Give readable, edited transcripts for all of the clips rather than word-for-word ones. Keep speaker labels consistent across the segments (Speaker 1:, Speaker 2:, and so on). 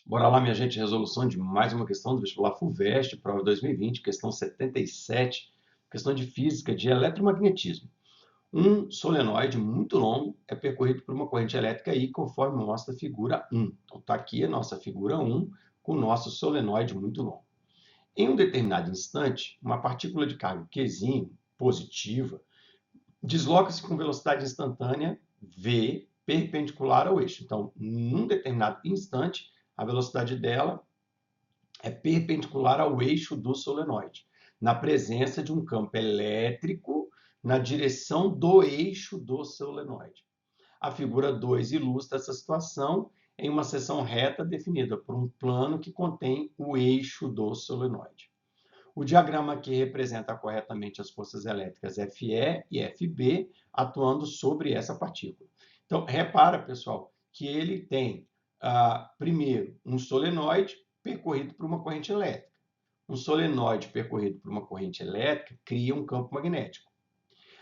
Speaker 1: Bora lá, minha gente, resolução de mais uma questão do vestibular FUVEST, prova 2020, questão 77, questão de física de eletromagnetismo. Um solenoide muito longo é percorrido por uma corrente elétrica I, conforme mostra a figura 1. Então, está aqui a nossa figura 1, com o nosso solenoide muito longo. Em um determinado instante, uma partícula de carga Qzinho, positiva, desloca-se com velocidade instantânea v perpendicular ao eixo. Então, num determinado instante, a velocidade dela é perpendicular ao eixo do solenoide, na presença de um campo elétrico na direção do eixo do solenoide. A figura 2 ilustra essa situação em uma seção reta definida por um plano que contém o eixo do solenoide. O diagrama aqui representa corretamente as forças elétricas FE e FB atuando sobre essa partícula. Então, repara, pessoal, que ele tem, primeiro, um solenoide percorrido por uma corrente elétrica. Um solenoide percorrido por uma corrente elétrica cria um campo magnético.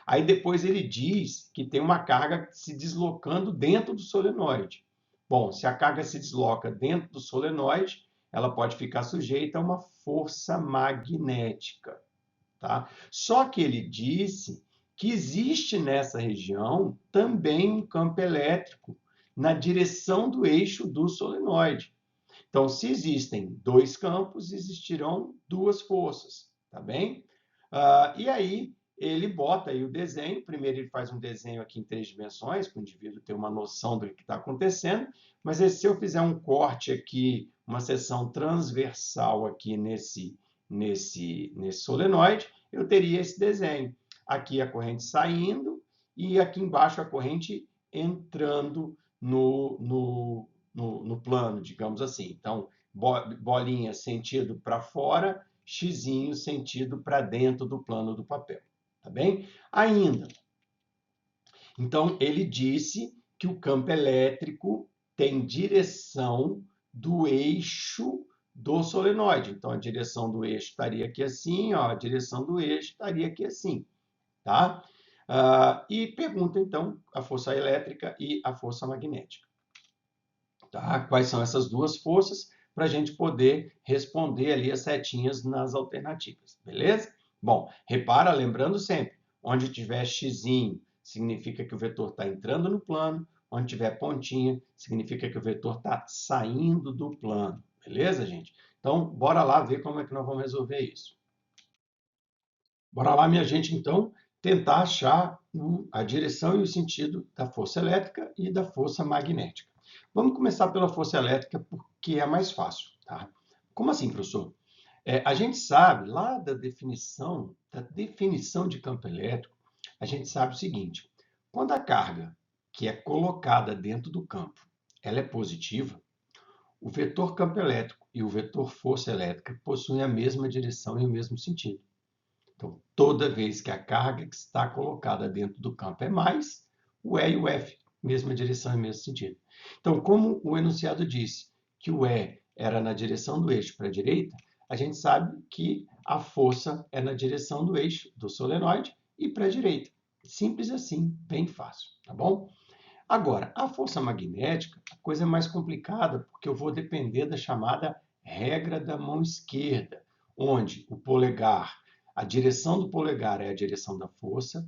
Speaker 1: Aí depois ele diz que tem uma carga se deslocando dentro do solenoide. Bom, se a carga se desloca dentro do solenoide, ela pode ficar sujeita a uma força magnética, tá? Só que ele disse que existe nessa região também um campo elétrico na direção do eixo do solenoide. Então, se existem dois campos, existirão duas forças, tá bem? E aí ele bota aí o desenho. Primeiro ele faz um desenho aqui em 3 dimensões, para o indivíduo ter uma noção do que está acontecendo. Mas se eu fizer um corte aqui, uma seção transversal aqui nesse solenoide, eu teria esse desenho. Aqui a corrente saindo e aqui embaixo a corrente entrando no plano, digamos assim. Então, bolinha sentido para fora, xizinho sentido para dentro do plano do papel. Tá bem? Ainda. Então, ele disse que o campo elétrico tem direção do eixo do solenoide. Então, a direção do eixo estaria aqui assim, ó, a direção do eixo estaria aqui assim. Tá? E pergunta, então, a força elétrica e a força magnética. Tá? Quais são essas duas forças para a gente poder responder ali as setinhas nas alternativas, beleza? Bom, repara, lembrando sempre, onde tiver xizinho, significa que o vetor está entrando no plano, onde tiver pontinha, significa que o vetor está saindo do plano, beleza, gente? Então, bora lá ver como é que nós vamos resolver isso. Bora lá, minha gente, então, tentar achar a direção e o sentido da força elétrica e da força magnética. Vamos começar pela força elétrica, porque é mais fácil. Tá? Como assim, professor? A gente sabe, lá da definição de campo elétrico, a gente sabe o seguinte: quando a carga que é colocada dentro do campo ela é positiva, o vetor campo elétrico e o vetor força elétrica possuem a mesma direção e o mesmo sentido. Então, toda vez que a carga que está colocada dentro do campo é mais, o E e o F, mesma direção e mesmo sentido. Então, como o enunciado disse que o E era na direção do eixo para a direita, a gente sabe que a força é na direção do eixo do solenoide e para a direita. Simples assim, bem fácil, tá bom? Agora, a força magnética, a coisa é mais complicada, porque eu vou depender da chamada regra da mão esquerda, onde o polegar, a direção do polegar é a direção da força,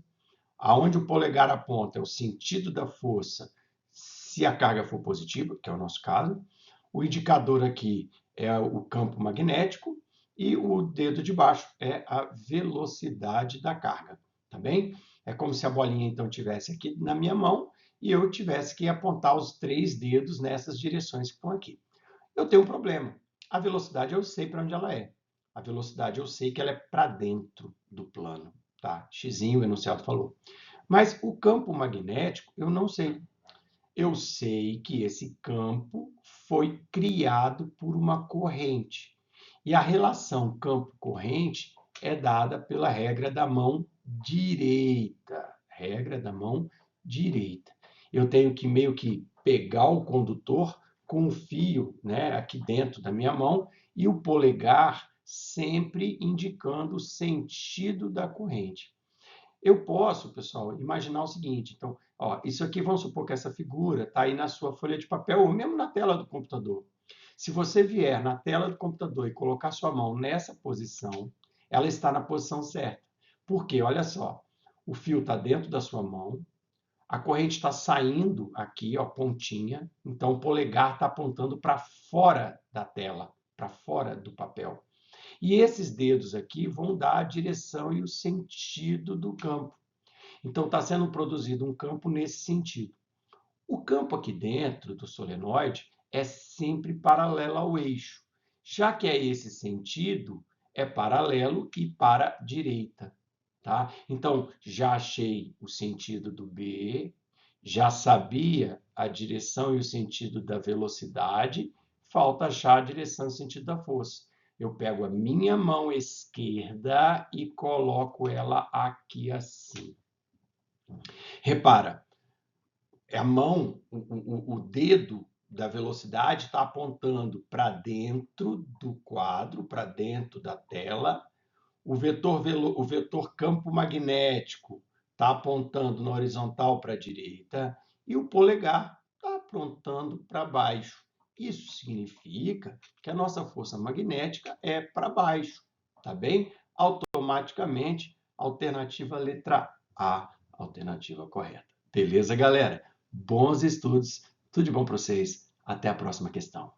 Speaker 1: aonde o polegar aponta é o sentido da força se a carga for positiva, que é o nosso caso, o indicador aqui é o campo magnético e o dedo de baixo é a velocidade da carga, tá bem? É como se a bolinha então tivesse aqui na minha mão e eu tivesse que apontar os 3 dedos nessas direções que estão aqui. Eu tenho um problema. A velocidade eu sei para onde ela é. A velocidade eu sei que ela é para dentro do plano, tá? Xzinho, o enunciado falou. Mas o campo magnético eu não sei. Eu sei que esse campo foi criado por uma corrente. E a relação campo-corrente é dada pela regra da mão direita. Regra da mão direita. Eu tenho que meio que pegar o condutor com o fio, né, aqui dentro da minha mão e o polegar sempre indicando o sentido da corrente. Eu posso, pessoal, imaginar o seguinte. Então, ó, isso aqui, vamos supor que essa figura está aí na sua folha de papel ou mesmo na tela do computador. Se você vier na tela do computador e colocar sua mão nessa posição, ela está na posição certa. Por quê? Olha só, o fio está dentro da sua mão, a corrente está saindo aqui, ó, pontinha, então o polegar está apontando para fora da tela, para fora do papel. E esses dedos aqui vão dar a direção e o sentido do campo. Então está sendo produzido um campo nesse sentido. O campo aqui dentro do solenoide é sempre paralelo ao eixo. Já que é esse sentido, é paralelo e para a direita. Tá? Então, já achei o sentido do B, já sabia a direção e o sentido da velocidade, falta achar a direção e o sentido da força. Eu pego a minha mão esquerda e coloco ela aqui assim. Repara, a mão, o dedo da velocidade está apontando para dentro do quadro, para dentro da tela. O vetor campo magnético está apontando na horizontal para a direita e o polegar está apontando para baixo. Isso significa que a nossa força magnética é para baixo, tá bem? Automaticamente, alternativa letra A, alternativa correta. Beleza, galera? Bons estudos, tudo de bom para vocês. Até a próxima questão.